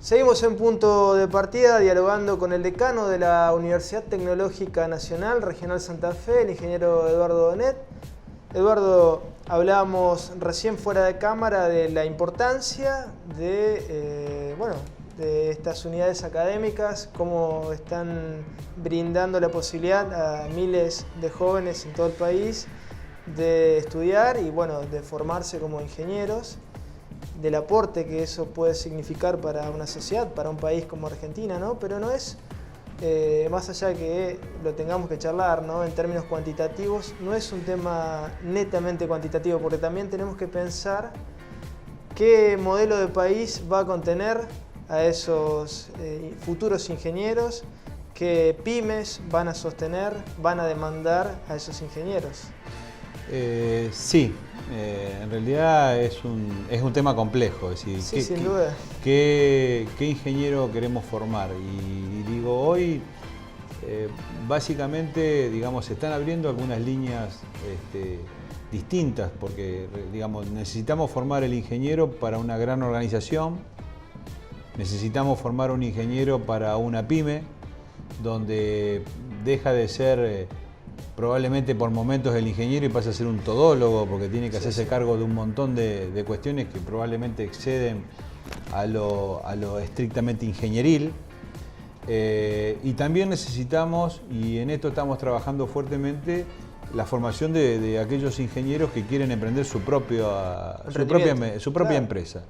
Seguimos en Punto de Partida dialogando con el decano de la Universidad Tecnológica Nacional Regional Santa Fe, el ingeniero Eduardo Donet. Eduardo, hablábamos recién fuera de cámara de la importancia de estas unidades académicas, cómo están brindando la posibilidad a miles de jóvenes en todo el país de estudiar y de formarse como ingenieros, del aporte que eso puede significar para una sociedad, para un país como Argentina, ¿no? Pero no es, más allá de que lo tengamos que charlar, ¿no?, en términos cuantitativos, no es un tema netamente cuantitativo, porque también tenemos que pensar qué modelo de país va a contener a esos futuros ingenieros, qué pymes van a sostener, van a demandar a esos ingenieros. Sí, en realidad es un tema complejo, es decir, Sí, sin duda. ¿Qué ingeniero queremos formar? Y digo, hoy básicamente, digamos, se están abriendo algunas líneas distintas, porque, digamos, necesitamos formar el ingeniero para una gran organización, necesitamos formar un ingeniero para una pyme, donde deja de ser probablemente por momentos el ingeniero y pasa a ser un todólogo, porque tiene que hacerse cargo de un montón de cuestiones que probablemente exceden a lo estrictamente ingenieril. Y también necesitamos, y en esto estamos trabajando fuertemente, la formación de aquellos ingenieros que quieren emprender su propia empresa.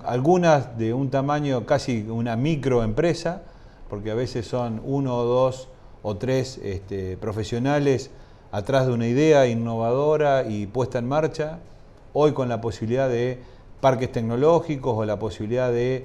Algunas de un tamaño casi una microempresa, porque a veces son 1 o 2 o 3 profesionales atrás de una idea innovadora y puesta en marcha, hoy con la posibilidad de parques tecnológicos o la posibilidad de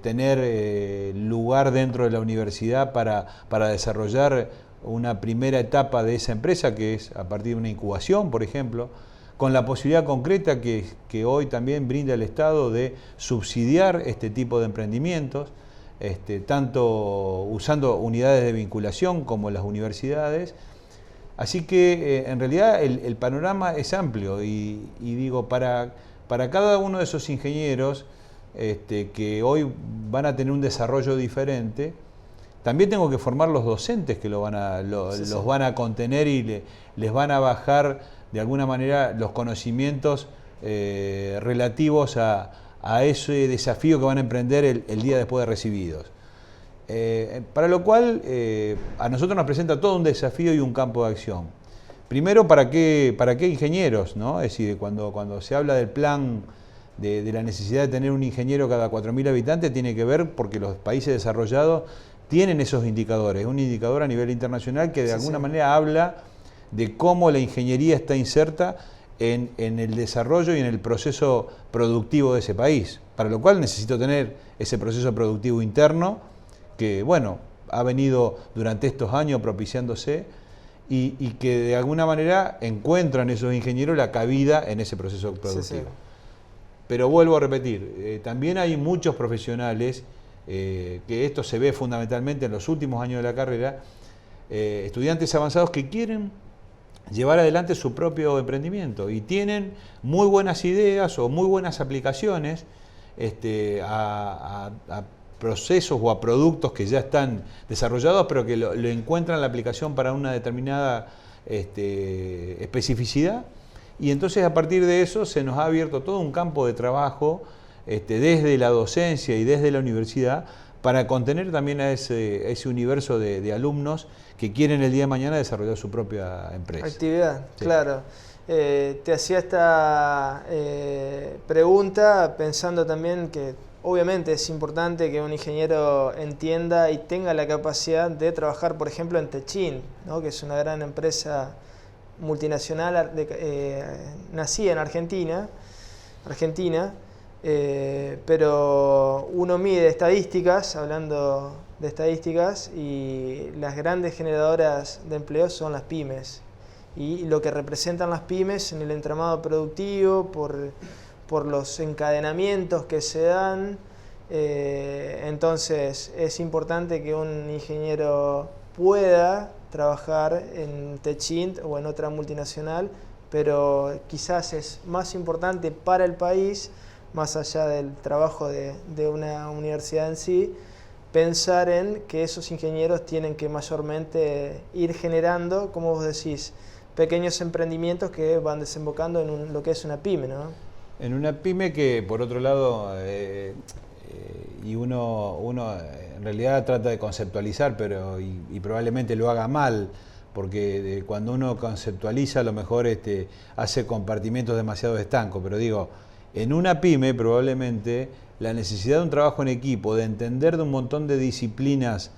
tener lugar dentro de la universidad para desarrollar una primera etapa de esa empresa, que es a partir de una incubación, por ejemplo, con la posibilidad concreta que hoy también brinda el Estado de subsidiar este tipo de emprendimientos, tanto usando unidades de vinculación como las universidades. Así que en realidad el panorama es amplio y digo, para cada uno de esos ingenieros que hoy van a tener un desarrollo diferente, también tengo que formar los docentes que los van a contener y les van a bajar de alguna manera los conocimientos relativos a ese desafío que van a emprender el día después de recibidos. Para lo cual a nosotros nos presenta todo un desafío y un campo de acción. Primero, ¿para qué ingenieros, ¿no? Es decir, cuando se habla del plan de la necesidad de tener un ingeniero cada 4.000 habitantes, tiene que ver porque los países desarrollados tienen esos indicadores. Un indicador a nivel internacional que de alguna manera habla de cómo la ingeniería está inserta en el desarrollo y en el proceso productivo de ese país, para lo cual necesito tener ese proceso productivo interno que, ha venido durante estos años propiciándose y que de alguna manera encuentran esos ingenieros la cabida en ese proceso productivo. Pero vuelvo a repetir, también hay muchos profesionales, que esto se ve fundamentalmente en los últimos años de la carrera, estudiantes avanzados que quieren llevar adelante su propio emprendimiento y tienen muy buenas ideas o muy buenas aplicaciones a procesos o a productos que ya están desarrollados, pero que lo encuentran la aplicación para una determinada especificidad, y entonces a partir de eso se nos ha abierto todo un campo de trabajo desde la docencia y desde la universidad para contener también a ese universo de alumnos que quieren el día de mañana desarrollar su propia empresa. Actividad, sí. Claro. Te hacía esta pregunta pensando también que obviamente es importante que un ingeniero entienda y tenga la capacidad de trabajar, por ejemplo, en Techint, ¿no?, que es una gran empresa multinacional nacida en Argentina, pero uno mide estadísticas, hablando de estadísticas, y las grandes generadoras de empleo son las pymes. Y lo que representan las pymes en el entramado productivo, por los encadenamientos que se dan, entonces es importante que un ingeniero pueda trabajar en Techint o en otra multinacional, pero quizás es más importante para el país más allá del trabajo de una universidad en sí, pensar en que esos ingenieros tienen que mayormente ir generando, como vos decís, pequeños emprendimientos que van desembocando en lo que es una pyme, ¿no? En una pyme que, por otro lado, y uno en realidad trata de conceptualizar, pero y probablemente lo haga mal, porque cuando uno conceptualiza a lo mejor hace compartimentos demasiado estancos, pero digo, en una pyme probablemente la necesidad de un trabajo en equipo, de entender de un montón de disciplinas,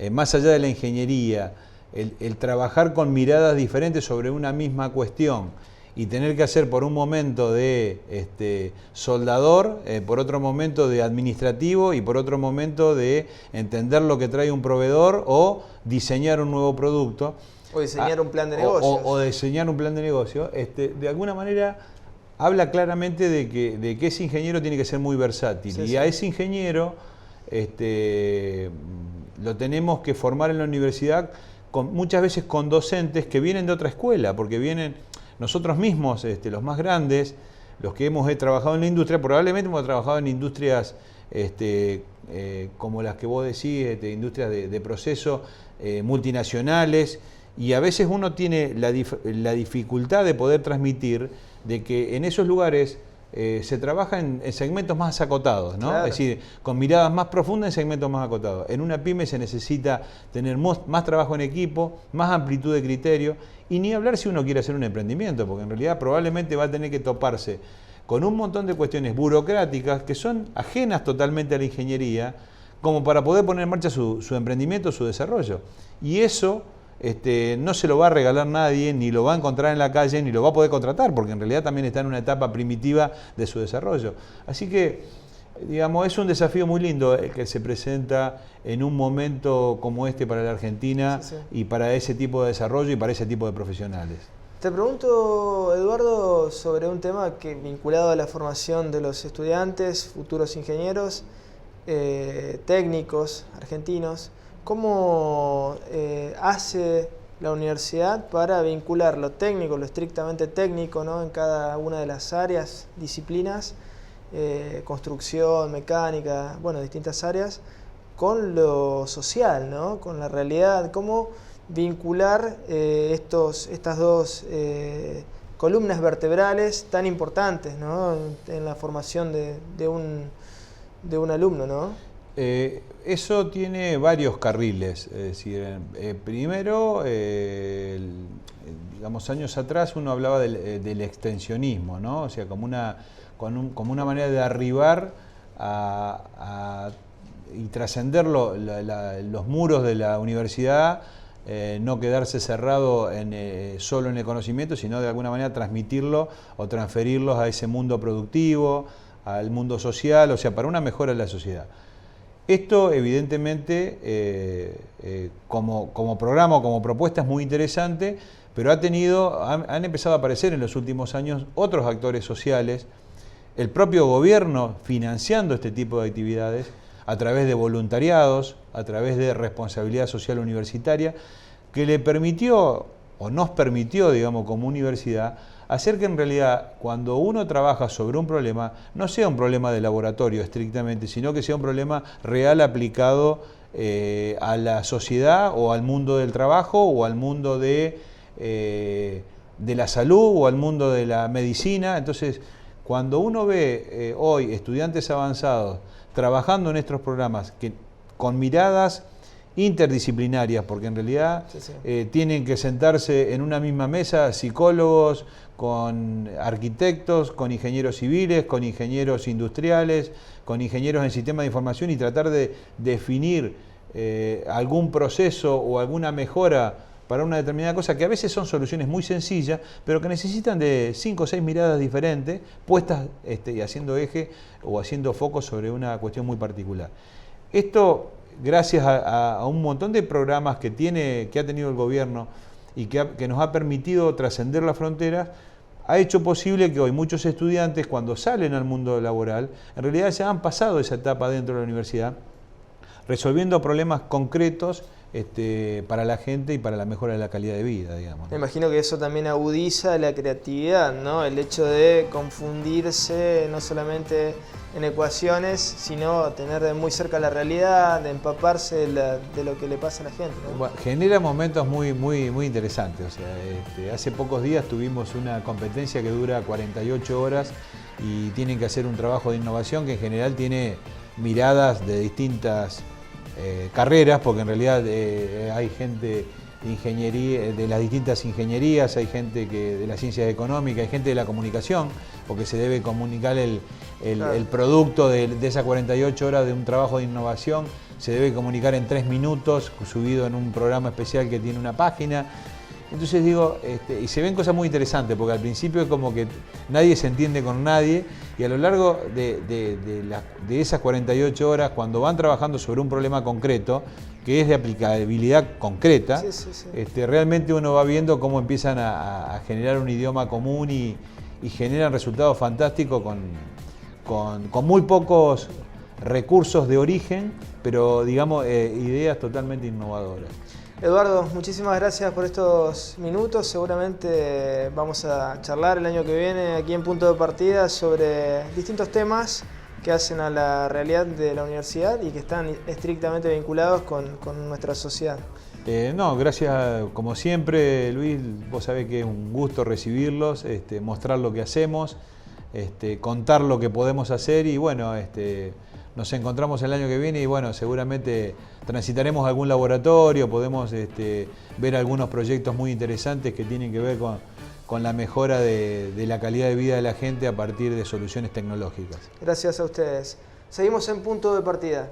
más allá de la ingeniería, el trabajar con miradas diferentes sobre una misma cuestión, y tener que hacer por un momento de soldador, por otro momento de administrativo y por otro momento de entender lo que trae un proveedor o diseñar un nuevo producto. O diseñar un plan de negocios. O diseñar un plan de negocio, de alguna manera habla claramente de que ese ingeniero tiene que ser muy versátil. Sí, y sí. a ese ingeniero lo tenemos que formar en la universidad, muchas veces con docentes que vienen de otra escuela, porque vienen... Nosotros mismos, los más grandes, los que hemos trabajado en la industria, probablemente hemos trabajado en industrias como las que vos decís, industrias de proceso, multinacionales, y a veces uno tiene la dificultad de poder transmitir de que en esos lugares se trabaja en segmentos más acotados, ¿no? Claro. Es decir, con miradas más profundas en segmentos más acotados. En una pyme se necesita tener más trabajo en equipo, más amplitud de criterio, y ni hablar si uno quiere hacer un emprendimiento, porque en realidad probablemente va a tener que toparse con un montón de cuestiones burocráticas que son ajenas totalmente a la ingeniería, como para poder poner en marcha su emprendimiento, su desarrollo. Y eso no se lo va a regalar nadie, ni lo va a encontrar en la calle, ni lo va a poder contratar, porque en realidad también está en una etapa primitiva de su desarrollo. Así que, digamos, es un desafío muy lindo el que se presenta en un momento como este para la Argentina, Sí, sí. y para ese tipo de desarrollo y para ese tipo de profesionales. Te pregunto, Eduardo, sobre un tema vinculado a la formación de los estudiantes, futuros ingenieros, técnicos argentinos. ¿Cómo hace la universidad para vincular lo técnico, lo estrictamente técnico, ¿no?, en cada una de las áreas, disciplinas, construcción, mecánica, bueno, distintas áreas, con lo social, ¿no?, con la realidad? ¿Cómo vincular estas dos columnas vertebrales tan importantes, ¿no?, en la formación de un alumno, ¿no? Eso tiene varios carriles. Es decir, primero, digamos, años atrás uno hablaba del extensionismo, ¿no? O sea, como una manera de arribar y trascender los muros de la universidad, no quedarse cerrado solo en el conocimiento, sino de alguna manera transmitirlo o transferirlos a ese mundo productivo, al mundo social, o sea, para una mejora de la sociedad. Esto, evidentemente, como programa o como propuesta es muy interesante, pero han empezado a aparecer en los últimos años otros actores sociales, el propio gobierno financiando este tipo de actividades a través de voluntariados, a través de responsabilidad social universitaria, que le permitió, o nos permitió, digamos, como universidad, hacer que en realidad cuando uno trabaja sobre un problema, no sea un problema de laboratorio estrictamente, sino que sea un problema real aplicado a la sociedad o al mundo del trabajo o al mundo de la salud o al mundo de la medicina. Entonces, cuando uno ve hoy estudiantes avanzados trabajando en estos programas con miradas interdisciplinarias, porque en realidad tienen que sentarse en una misma mesa psicólogos, con arquitectos, con ingenieros civiles, con ingenieros industriales, con ingenieros en sistemas de información, y tratar de definir algún proceso o alguna mejora para una determinada cosa, que a veces son soluciones muy sencillas, pero que necesitan de 5 o 6 miradas diferentes, puestas y haciendo eje o haciendo foco sobre una cuestión muy particular. Esto, gracias a un montón de programas que ha tenido el gobierno y que nos ha permitido trascender las fronteras, ha hecho posible que hoy muchos estudiantes, cuando salen al mundo laboral, en realidad se han pasado esa etapa dentro de la universidad, resolviendo problemas concretos para la gente y para la mejora de la calidad de vida, digamos, ¿no? Me imagino que eso también agudiza la creatividad, ¿no? El hecho de confundirse no solamente en ecuaciones, sino tener de muy cerca la realidad, de empaparse de lo que le pasa a la gente, ¿no? Bueno, genera momentos muy interesantes. O sea, hace pocos días tuvimos una competencia que dura 48 horas y tienen que hacer un trabajo de innovación que en general tiene miradas de distintas carreras, porque en realidad hay gente de ingeniería, de las distintas ingenierías, hay gente de las ciencias económicas, hay gente de la comunicación, porque se debe comunicar el producto de esas 48 horas de un trabajo de innovación, se debe comunicar en 3 minutos, subido en un programa especial que tiene una página. Entonces digo, y se ven cosas muy interesantes, porque al principio es como que nadie se entiende con nadie, y a lo largo de esas 48 horas, cuando van trabajando sobre un problema concreto, que es de aplicabilidad concreta, realmente uno va viendo cómo empiezan a generar un idioma común y generan resultados fantásticos con muy pocos recursos de origen, pero digamos ideas totalmente innovadoras. Eduardo, muchísimas gracias por estos minutos. Seguramente vamos a charlar el año que viene aquí en Punto de Partida sobre distintos temas que hacen a la realidad de la universidad y que están estrictamente vinculados con nuestra sociedad. No, gracias como siempre, Luis. Vos sabés que es un gusto recibirlos, mostrar lo que hacemos, contar lo que podemos hacer y bueno, nos encontramos el año que viene y bueno, seguramente transitaremos algún laboratorio, podemos ver algunos proyectos muy interesantes que tienen que ver con la mejora de la calidad de vida de la gente a partir de soluciones tecnológicas. Gracias a ustedes. Seguimos en Punto de Partida.